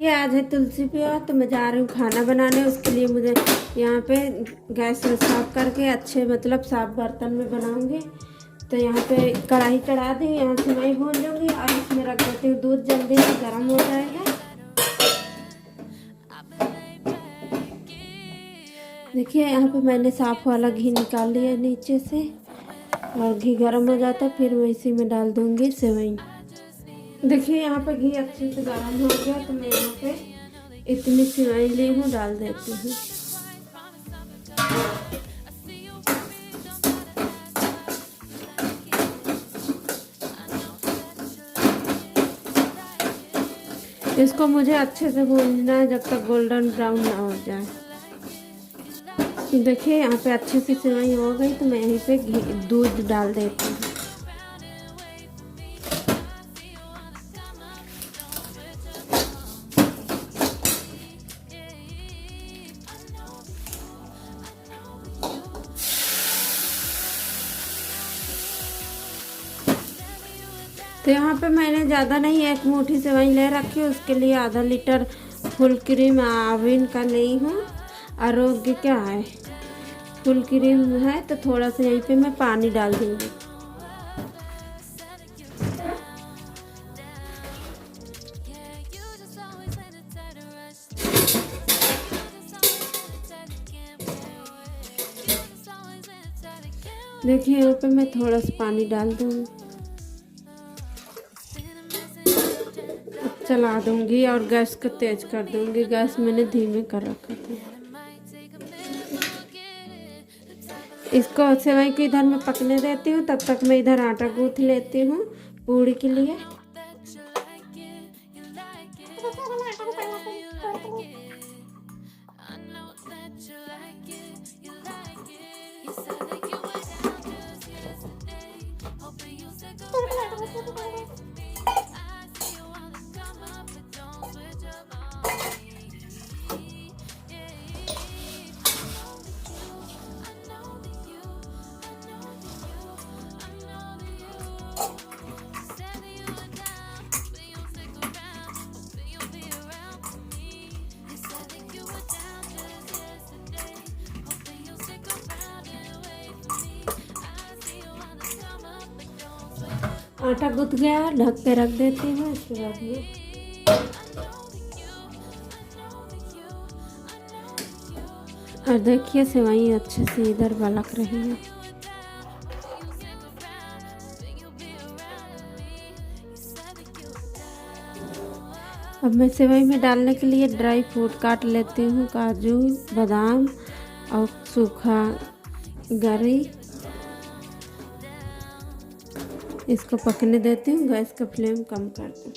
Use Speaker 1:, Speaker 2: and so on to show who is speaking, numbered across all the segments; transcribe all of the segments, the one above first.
Speaker 1: ये आज है तुलसी विवाह, तो मैं जा रही हूँ खाना बनाने। उसके लिए मुझे यहाँ पे गैस साफ करके अच्छे मतलब साफ बर्तन में बनाऊंगी। तो यहाँ पे कढ़ाई चढ़ा दी, यहाँ से मैं भून लूँगी और इसमें रख देती हूँ दूध, जल्दी से गर्म हो जाएगा। देखिए यहाँ पे मैंने साफ वाला घी निकाल लिया नीचे से, और घी गर्म हो जाता है फिर मैं इसी में डाल दूँगी सेवई। देखिए यहाँ पे घी अच्छे से गर्म हो गया, तो मैं यहाँ पे इतनी सेवई ली हूँ डाल देती हूँ। इसको मुझे अच्छे से भूनना है जब तक गोल्डन ब्राउन ना हो जाए। देखिए यहाँ पे अच्छे से सेवई हो गई, तो मैं यहीं पे दूध डाल देती हूँ। तो यहाँ पे मैंने ज़्यादा नहीं, एक मुट्ठी सेवई ले रखी है, उसके लिए आधा लीटर फुल क्रीम आविन का ली हूँ। आरोग्य क्या है, फुल क्रीम है, तो थोड़ा सा यहीं पे मैं पानी डाल दूँगी। देखिए यहाँ पे मैं थोड़ा सा पानी डाल दूँगी, चला दूंगी और गैस को तेज कर दूंगी। गैस मैंने धीमे कर रखा था। इसको सेवई को इधर मैं पकने देती हूँ, तब तक मैं इधर आटा गूँथ लेती हूँ पूड़ी के लिए। आटा गूँथ गया, ढक के रख देती हूँ। इसके बाद में और देखिए सेवई अच्छे से इधर बलक रही है। अब मैं सेवई में डालने के लिए ड्राई फ्रूट काट लेती हूँ, काजू, बादाम और सूखा गरी। इसको पकने देती हूँ, गैस का फ्लेम कम कर दूँ।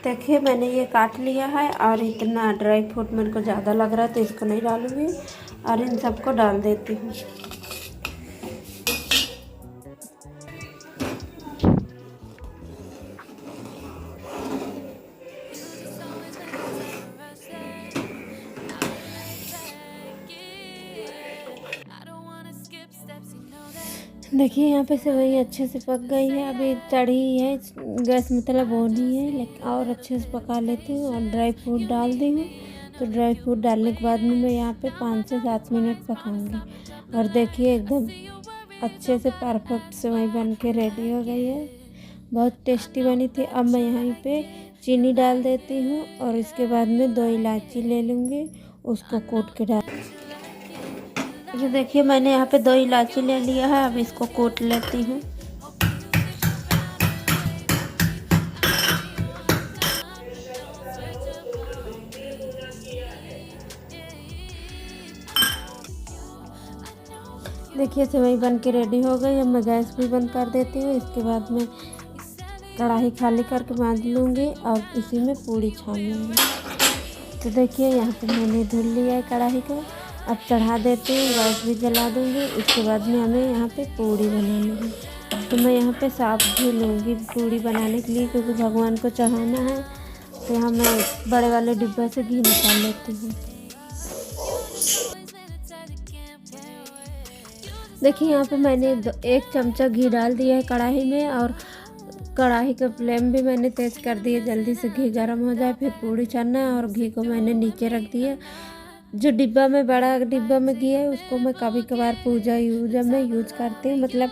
Speaker 1: देखिए मैंने ये काट लिया है, और इतना ड्राई फ्रूट मेरे को ज़्यादा लग रहा है तो इसको नहीं डालूँगी, और इन सबको डाल देती हूँ। देखिए यहाँ पे सेवई अच्छे से पक गई है, अभी चढ़ी है, गैस मतलब होनी है, लेकिन और अच्छे से पका लेती हूँ। और ड्राई फ्रूट डाल दी हूँ, तो ड्राई फ्रूट डालने के बाद में मैं यहाँ पे 5 से 7 मिनट पकाऊंगी। और देखिए एकदम अच्छे से परफेक्ट सेवई बन के रेडी हो गई है, बहुत टेस्टी बनी थी। अब मैं यहाँ पे चीनी डाल देती हूँ, और इसके बाद में 2 इलायची ले लूँगी, उसको कूट के डाल। ये देखिए मैंने यहाँ पे 2 इलायची ले लिया है, अब इसको कूट लेती हूँ। देखिए सेवई बन के रेडी हो गई। अब मैं गैस भी बंद कर देती हूँ। इसके बाद में कढ़ाई खाली करके बांध लूँगी और इसी में पूड़ी छान लूँगी। तो देखिए यहाँ पे मैंने धुल लिया है कढ़ाई को, अब चढ़ा देती हूँ, गैस भी जला दूँगी। इसके बाद में हमें यहाँ पे पूड़ी बनाएंगे, तो मैं यहाँ पे साफ भी लूँगी पूड़ी बनाने के लिए, क्योंकि भगवान को चढ़ाना है। तो यहाँ मैं बड़े वाले डिब्बा से घी निकाल लेती हूँ। देखिए यहाँ पे मैंने 1 चमचा घी डाल दिया है कढ़ाई में, और कढ़ाई का फ्लेम भी मैंने तेज़ कर दिया, जल्दी से घी गर्म हो जाए। फिर पूड़ी छानना है, और घी को मैंने नीचे रख दिया। जो डिब्बा में, बड़ा डिब्बा में घी है, उसको मैं कभी कभार पूजा में यूज करती हूँ। मतलब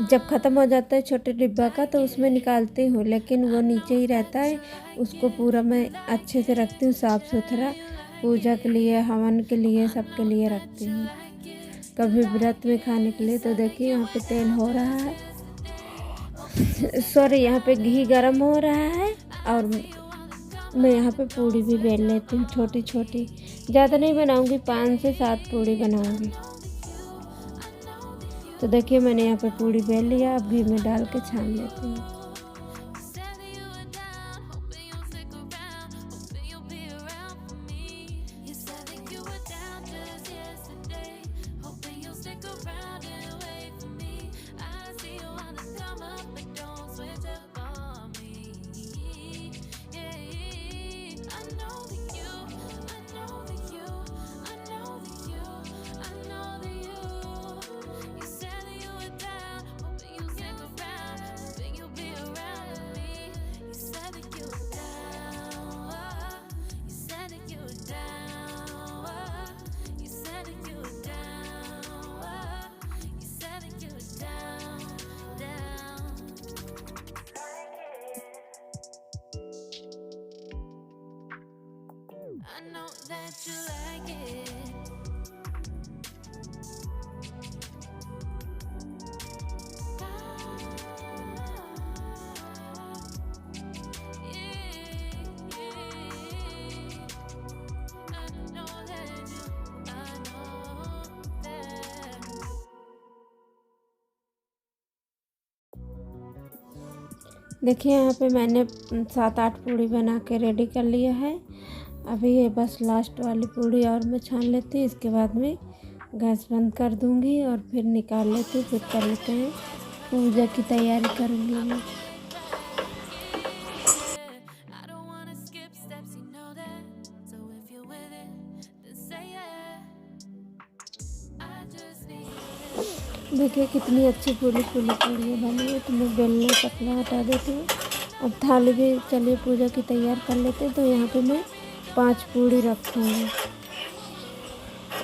Speaker 1: जब ख़त्म हो जाता है छोटे डिब्बा का, तो उसमें निकालती हूँ, लेकिन वो नीचे ही रहता है। उसको पूरा मैं अच्छे से रखती हूँ, साफ़ सुथरा, पूजा के लिए, हवन के लिए, सबके लिए रखती हूँ, कभी व्रत में खाने के लिए। तो देखिए यहाँ पे तेल हो रहा है, सॉरी, यहाँ पे घी गर्म हो रहा है, और मैं यहाँ पे पूड़ी भी बेल लेती हूँ छोटी छोटी। ज़्यादा नहीं बनाऊँगी, 5 से 7 पूड़ी बनाऊँगी। तो देखिए मैंने यहाँ पे पूड़ी बेल लिया, अब घी में डाल के छान लेती हूँ। I know that you like it. देखिए यहाँ पे मैंने 7-8 पूड़ी बना के रेडी कर लिया है। अभी ये बस लास्ट वाली पूड़ी और मैं छान लेती हूँ, इसके बाद में गैस बंद कर दूँगी और फिर निकाल लेती हूँ। फिर कर लेते हैं, पूजा की तैयारी करूँगी मैं। देखिए कितनी अच्छी पूड़ी पूड़ियाँ बनी है। तो मैं बेलने पतला हटा देती हूँ। अब थाली भी चलिए पूजा की तैयार कर लेते हैं। तो यहाँ पे मैं 5 पूड़ी रखूँगी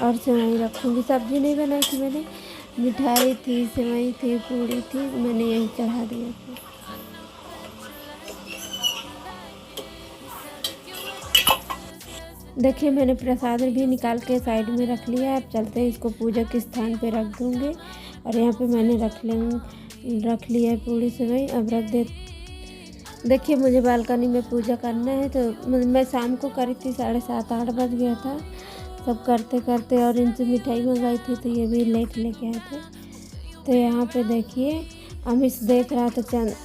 Speaker 1: और सेवई रखूँगी। सब्जी नहीं बनाई थी मैंने, मिठाई थी, सेवई थी, पूड़ी थी, मैंने यही चढ़ा दिया था। देखिए मैंने प्रसाद भी निकाल के साइड में रख लिया। अब चलते हैं, इसको पूजा के स्थान पे रख दूँगी। और यहाँ पे मैंने रख लिया है पूड़ी सेवई। अब रख दे। देखिए मुझे बालकनी में पूजा करना है। तो मैं शाम को करी थी, 7:30-8 बज गया था सब करते करते। और इनसे मिठाई मंगाई थी, तो ये भी लेट लेके आए थे। तो यहाँ पे देखिए अमिश देख रहा था चाँद,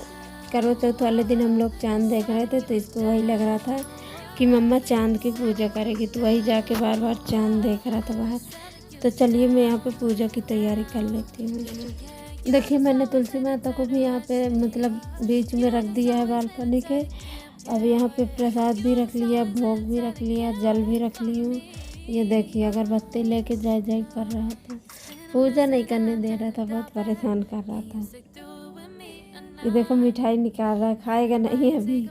Speaker 1: करवा चौथ वाले दिन हम लोग चाँद देख रहे थे। तो इसको वही लग रहा था कि मम्मा चाँद की पूजा करेगी, तो वही जाके बार बार चाँद देख रहा था बाहर। तो चलिए मैं यहाँ पे पूजा की तैयारी कर लेती हूँ। देखिए मैंने तुलसी माता को भी यहाँ पे मतलब बीच में रख दिया है बालकनी के। अब यहाँ पे प्रसाद भी रख लिया, भोग भी रख लिया, जल भी रख ली हूँ। ये देखिए अगरबत्ती लेके जय जय कर रहा था, पूजा नहीं करने दे रहा था, बहुत परेशान कर रहा था। ये देखो मिठाई निकाल रहा है, खाएगा नहीं अभी।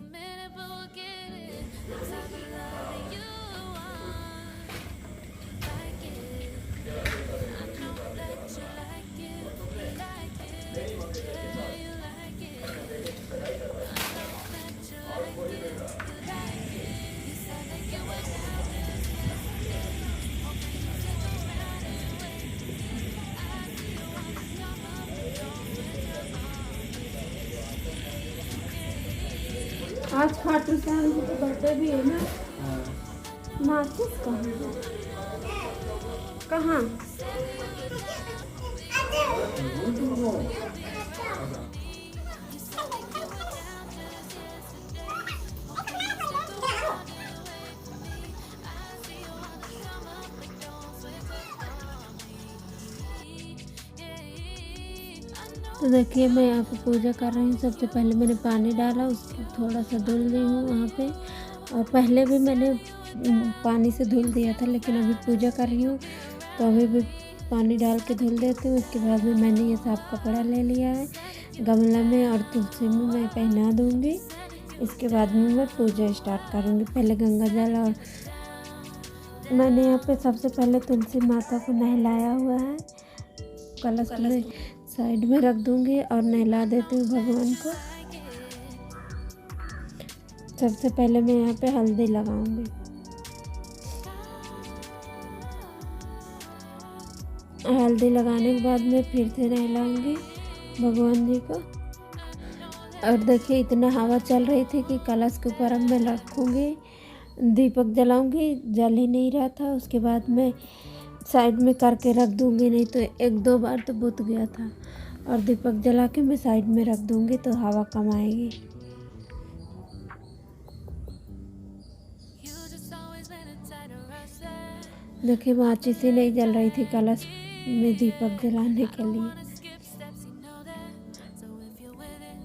Speaker 1: आज खाटू श्याम जी का बर्थडे भी है ना। माचिस कहाँ तो देखिए मैं यहाँ पे पूजा कर रही हूँ। सबसे पहले मैंने पानी डाला, उसको थोड़ा सा धुल दी हूँ वहाँ पे। और पहले भी मैंने पानी से धुल दिया था, लेकिन अभी पूजा कर रही हूँ तो अभी भी पानी डाल के धुल देती हूँ। उसके बाद में मैंने ये साफ कपड़ा ले लिया है गमला में, और तुलसी में मैं पहना दूँगी। इसके बाद में मैं पूजा स्टार्ट करूँगी। पहले गंगा जल, और मैंने यहाँ पे सबसे पहले तुलसी माता को नहलाया हुआ है। कलश में साइड में रख दूँगी और नहला देती हूँ भगवान को। सबसे पहले मैं यहाँ पे हल्दी लगाऊंगी। हल्दी लगाने के बाद मैं फिर से नहलाऊंगी भगवान जी को। और देखिए इतना हवा चल रही थी कि कलश के ऊपर अब मैं रखूँगी, दीपक जलाऊंगी। जल ही नहीं रहा था। उसके बाद मैं साइड में करके रख दूँगी, नहीं तो 1-2 बार तो बुझ गया था। और दीपक जला के मैं साइड में रख दूँगी तो हवा कम आएगी। देखिए माचिस ही नहीं जल रही थी कलश में दीपक जलाने के लिए,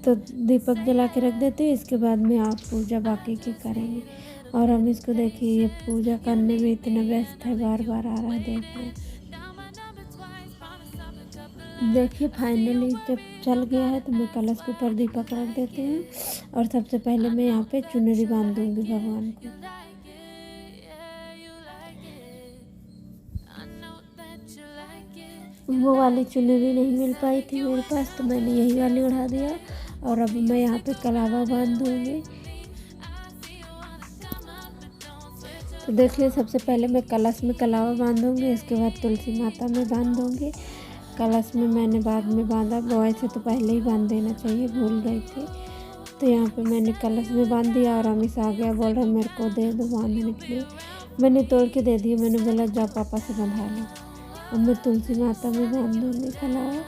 Speaker 1: तो दीपक जला के रख देते हैं। इसके बाद में आप पूजा बाकी की करेंगे। और हम इसको देखिए ये पूजा करने में इतना व्यस्त है, बार बार आ रहा है देखिए। देखिए फाइनली जब चल गया है तो मैं कलश के ऊपर दीपक रख देती हूँ। और सबसे पहले मैं यहाँ पे चुनरी बांध दूँगी भगवान को। वो वाली चुनरी नहीं मिल पाई थी मेरे पास, तो मैंने यही वाली उड़ा दिया। और अब मैं यहाँ पे कलावा बांध दूँगी। तो देखिए सबसे पहले मैं कलश में कलावा बांधूँगी, इसके बाद तुलसी माता में बांध दूँगी। कलश में मैंने बाद में बांधा, वैसे तो पहले ही बांध देना चाहिए, भूल गई थी। तो यहाँ पे मैंने कलश में बांध दिया। और अमीश आ गया, बोल रहा मेरे को दे दो बांधने के लिए। मैंने तोड़ के दे दिया। मैंने बोला जाओ पापा से बंधा लो। अब मैं तुलसी माता में बांध दूँगी कलावा।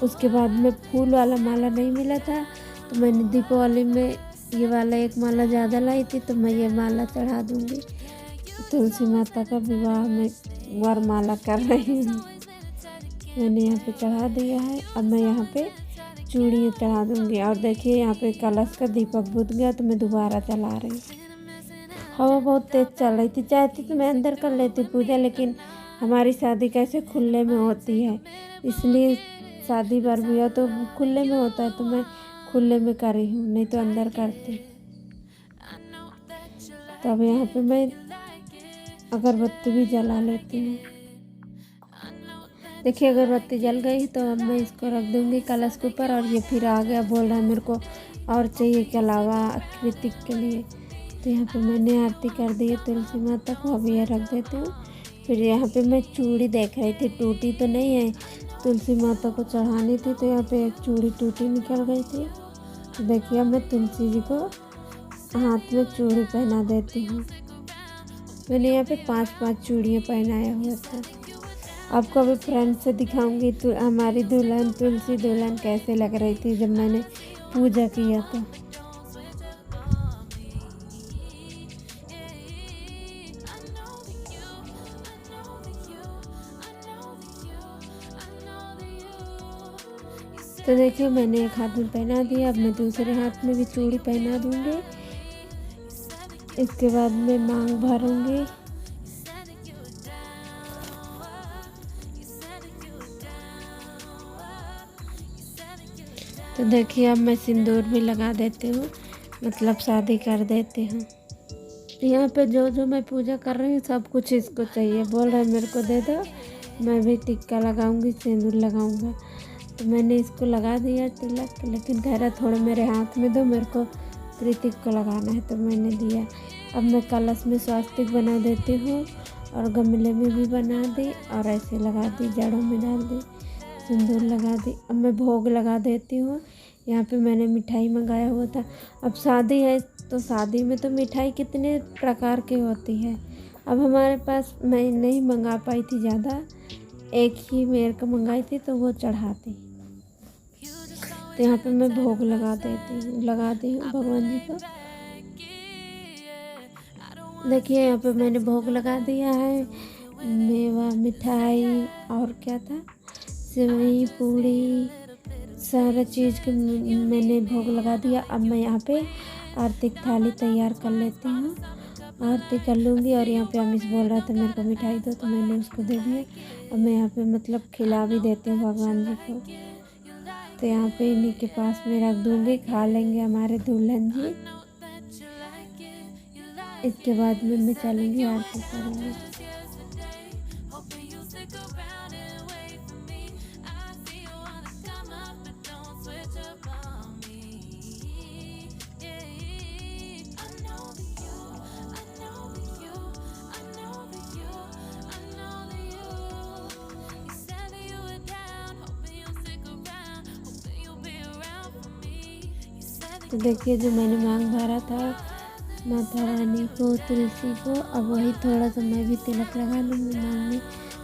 Speaker 1: उसके बाद में फूल वाला माला नहीं मिला था, तो मैंने दीपावली में ये वाला एक माला ज़्यादा लाई थी, तो मैं ये माला चढ़ा दूँगी। तुलसी माता का विवाह में वरमाला कर रही हूँ। मैंने यहाँ पे चढ़ा दिया है। अब मैं यहाँ पे चूड़ियाँ चढ़ा दूँगी। और देखिए यहाँ पे कलश का दीपक बुझ गया, तो मैं दोबारा चला रही हूँ। हवा बहुत तेज़ चल रही थी। चाहती तो मैं अंदर कर लेती पूजा, लेकिन हमारी शादी कैसे खुले में होती है, इसलिए शादी बार भी हो तो खुले में होता है, तो मैं खुले में कर रही हूँ, नहीं तो अंदर करती। तो अब यहाँ पे मैं अगरबत्ती भी जला लेती हूँ। देखिए अगरबत्ती जल गई, तो अब मैं इसको रख दूँगी कलश के ऊपर। और ये फिर आ गया, बोल रहा है मेरे को और चाहिए के अलावा कृतिक के लिए। तो यहाँ पे मैंने आरती कर दी है तुलसी माता को। अब ये रख देती हूँ। फिर यहाँ पे मैं चूड़ी देख रही थी, टूटी तो नहीं है, तुलसी माता को चढ़ानी थी, तो यहाँ पे एक चूड़ी टूटी निकल गई थी। तो देखिए अब मैं तुलसी जी को हाथ में चूड़ी पहना देती हूँ। मैंने यहाँ पे 5-5 चूड़ियाँ पहनाया हुआ था। आपको अभी फ्रेंड से दिखाऊंगी तो हमारी दुल्हन तुलसी दुल्हन कैसे लग रही थी जब मैंने पूजा किया था। तो देखिए मैंने एक हाथ में पहना दिया। अब मैं दूसरे हाथ में भी चूड़ी पहना दूंगी। इसके बाद मैं मांग भरूंगी। तो देखिए अब मैं सिंदूर भी लगा देती हूँ, मतलब शादी कर देती हूँ। यहाँ पे जो जो मैं पूजा कर रही हूँ सब कुछ इसको चाहिए। बोल रहा है मेरे को दे दो, मैं भी टिक्का लगाऊंगी, सिंदूर लगाऊंगा। तो मैंने इसको लगा दिया तिलक, लेकिन कह रहा थोड़ा मेरे हाथ में दो, मेरे को कृतिक को लगाना है, तो मैंने दिया। अब मैं कलश में स्वास्तिक बना देती हूँ और गमले में भी बना दी और ऐसे लगा दी, जड़ों में डाल दी, सिंदूर लगा दी। अब मैं भोग लगा देती हूँ। यहाँ पे मैंने मिठाई मंगाया हुआ था। अब शादी है तो शादी में तो मिठाई कितने प्रकार की होती है। अब हमारे पास मैं नहीं मंगा पाई थी ज़्यादा, एक ही मेरे को मंगाई थी तो वो चढ़ाती। तो यहाँ पे मैं भोग लगा दी हूँ भगवान जी को। देखिए यहाँ पे मैंने भोग लगा दिया है। मेवा, मिठाई और क्या था, सेवई, पूड़ी, सारा चीज़ के मैंने भोग लगा दिया। अब मैं यहाँ पे आरती की थाली तैयार कर लेती हूँ, आरती कर लूँगी। और यहाँ पे अमिश बोल रहा था मेरे को मिठाई दो, तो मैंने उसको दे दिया। अब मैं यहाँ पे मतलब खिला भी देती हूँ भगवान जी को। तो यहाँ पे इन्हीं के पास में रख दूँगी, खा लेंगे हमारे दुल्हन जी। इसके बाद में मैं चलूँगी आरती करूँगी। तो देखिए जो मैंने मांग भरा था माता रानी को, तुलसी को, अब वही थोड़ा सा मैं भी तिलक लगा लूँगी, मांग में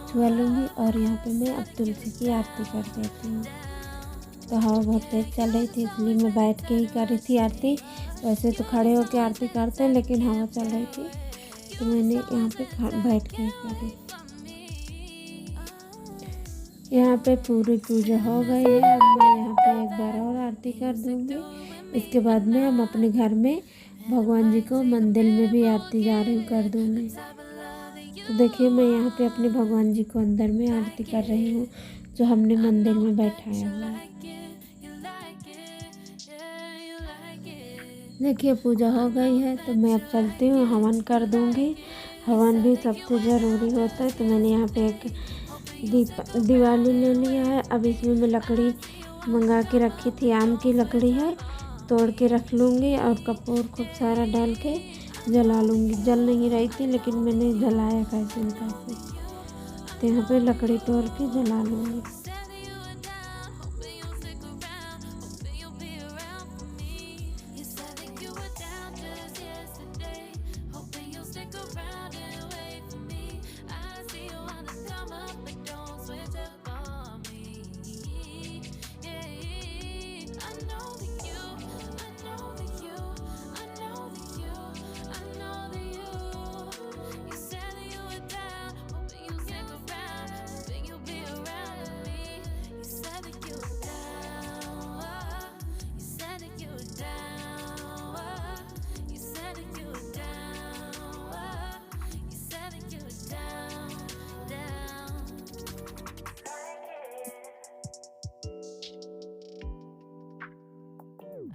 Speaker 1: छुआ लूँगी। और यहाँ पे मैं अब तुलसी की आरती कर देती हूँ। तो हवा बहुत तेज चल रही थी, इसलिए मैं बैठ के ही कर रही थी आरती। वैसे तो खड़े होकर आरती करते हैं, लेकिन हवा चल रही थी तो मैंने यहाँ पे बैठ के ही करी। यहाँ पे पूरी पूजा हो गई है। अब मैं यहाँ पे एक बार और आरती कर दूँगी। इसके बाद में हम अपने घर में भगवान जी को मंदिर में भी आरती जा रही कर दूँगी। तो देखिए मैं यहाँ पे अपने भगवान जी को अंदर में आरती कर रही हूँ, जो हमने मंदिर में बैठाया हुआ है। देखिए पूजा हो गई है, तो मैं अब चलती हूँ, हवन कर दूँगी। हवन भी सबसे ज़रूरी होता है। तो मैंने यहाँ पे एक दिवाली ले लिया है। अब इसमें मैं लकड़ी मंगा के रखी थी, आम की लकड़ी है, तोड़ के रख लूँगी और कपूर खूब सारा डाल के जला लूँगी। जल नहीं रही थी, लेकिन मैंने जलाया कैसे न कैसे। तो यहाँ पे लकड़ी तोड़ के जला लूँगी।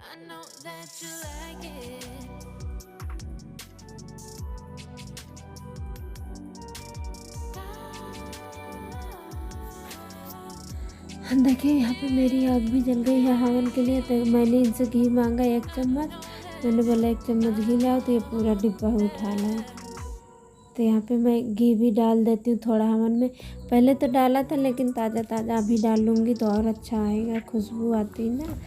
Speaker 1: I know that you like it. देखिए यहाँ पे मेरी आग भी जल गई है हवन के लिए। तो मैंने इनसे घी मांगा 1 चम्मच। मैंने बोला 1 चम्मच घी लाओ, तो ये पूरा डिब्बा उठा लाए। तो यहाँ पे मैं घी भी डाल देती हूँ थोड़ा हवन में। पहले तो डाला था, लेकिन ताज़ा ताज़ा अभी डाल लूँगी तो और अच्छा आएगा, खुशबू आती है ना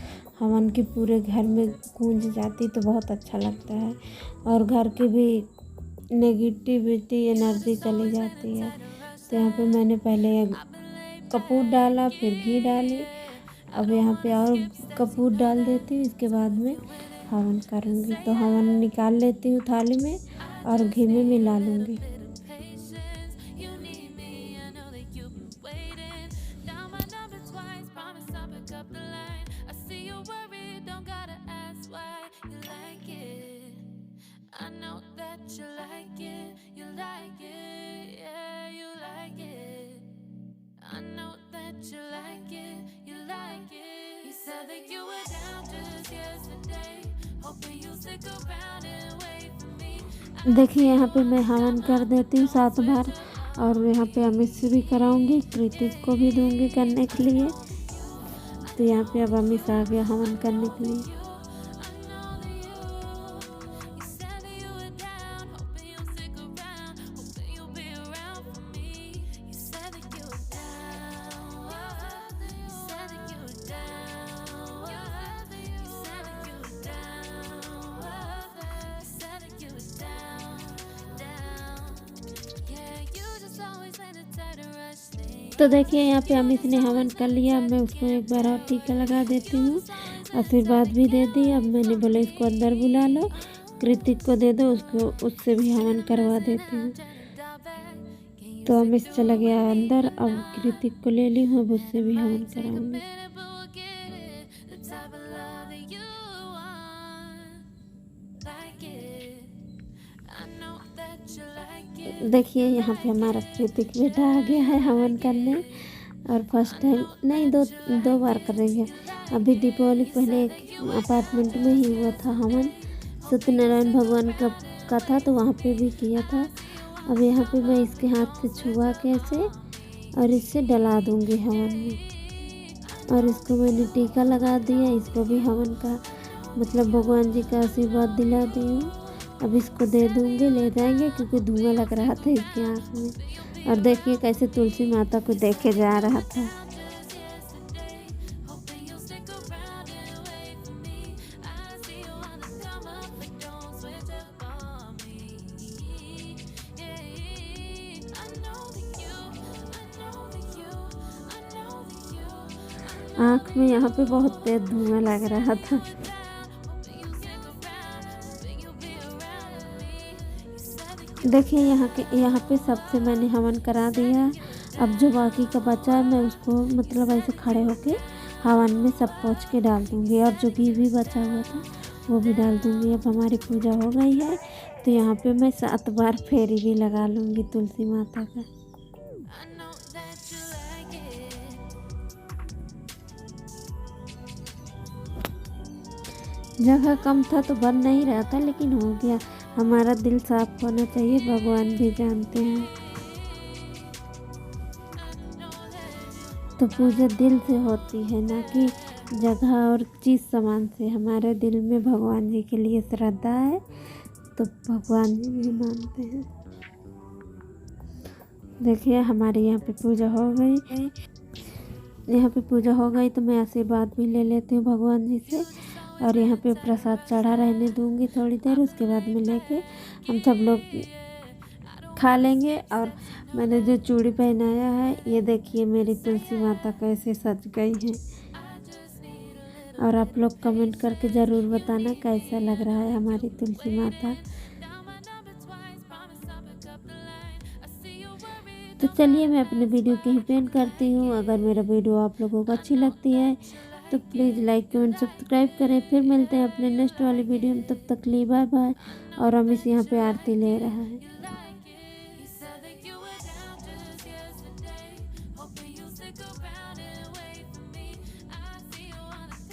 Speaker 1: हवन की, पूरे घर में गूंज जाती तो बहुत अच्छा लगता है। और घर की भी नेगेटिविटी एनर्जी चली जाती है। तो यहाँ पे मैंने पहले कपूर डाला, फिर घी डाली। अब यहाँ पे और कपूर डाल देती हूँ। इसके बाद में हवन करूँगी। तो हवन निकाल लेती हूँ थाली में और घी में मिला लूँगी। देखिए यहाँ पे मैं हवन कर देती हूँ 7 बार। और यहाँ पे अमित से भी कराऊंगी, कृतिक को भी दूंगी करने के लिए। तो यहाँ पे अब अमित आ गया हवन करने के लिए। तो देखिए यहाँ पे अमित ने हवन कर लिया। अब मैं उसको एक बार और टीका लगा देती हूँ, आशीर्वाद भी दे दी। अब मैंने बोला इसको अंदर बुला लो, कृतिक को दे दो, उसको उससे भी हवन करवा देती हूँ। तो अमित चला गया अंदर। अब कृतिक को ले ली हूँ, अब उससे भी हवन कराऊंगी। देखिए यहाँ पे हमारा कृतिक बेटा आ गया है हवन करने, और फर्स्ट टाइम नहीं, दो बार करेंगे। अभी दीपावली पहले एक अपार्टमेंट में ही हुआ था हवन, सत्यनारायण भगवान का था, तो वहाँ पे भी किया था। अब यहाँ पे मैं इसके हाथ से छुआ के ऐसे और इससे डला दूँगी हवन में। और इसको मैंने टीका लगा दिया, इसको भी हवन का मतलब भगवान जी का आशीर्वाद दिला दी हूँ। अब इसको दे दूँगी, ले जाएंगे, क्योंकि धुआं लग रहा था इसके आँख में। और देखिए कैसे तुलसी माता को देखे जा रहा था। आँख में यहाँ पे बहुत तेज धुआं लग रहा था। देखिए यहाँ पे सबसे मैंने हवन करा दिया। अब जो बाकी का बचा है मैं उसको मतलब ऐसे खड़े होके हवन में सब पोंछ के डाल दूँगी, और जो घी भी बचा हुआ था वो भी डाल दूँगी। अब हमारी पूजा हो गई है, तो यहाँ पे मैं 7 बार फेरी भी लगा लूँगी तुलसी माता का। जगह कम था तो बन नहीं रहा था, लेकिन हो गया। हमारा दिल साफ होना चाहिए, भगवान भी जानते हैं। तो पूजा दिल से होती है, ना कि जगह और चीज़ सामान से। हमारे दिल में भगवान जी के लिए श्रद्धा है, तो भगवान जी भी मानते हैं। देखिए हमारे यहाँ पे पूजा हो गई। यहाँ पे पूजा हो गई तो मैं आशीर्वाद भी ले लेती हूँ भगवान जी से, और यहाँ पे प्रसाद चढ़ा रहने दूँगी थोड़ी देर। उसके बाद में लेके हम सब लोग खा लेंगे। और मैंने जो चूड़ी पहनाया है, ये देखिए मेरी तुलसी माता कैसे सज गई है। और आप लोग कमेंट करके ज़रूर बताना कैसा लग रहा है हमारी तुलसी माता। तो चलिए मैं अपने वीडियो की पे एंड करती हूँ। अगर मेरा वीडियो आप लोगों को अच्छी लगती है तो प्लीज़ लाइक कमेंट सब्सक्राइब करें। फिर मिलते हैं अपने नेक्स्ट वाली वीडियो में, तब तक लिए बाय बाय। और अमिश यहाँ पे आरती ले रहा है।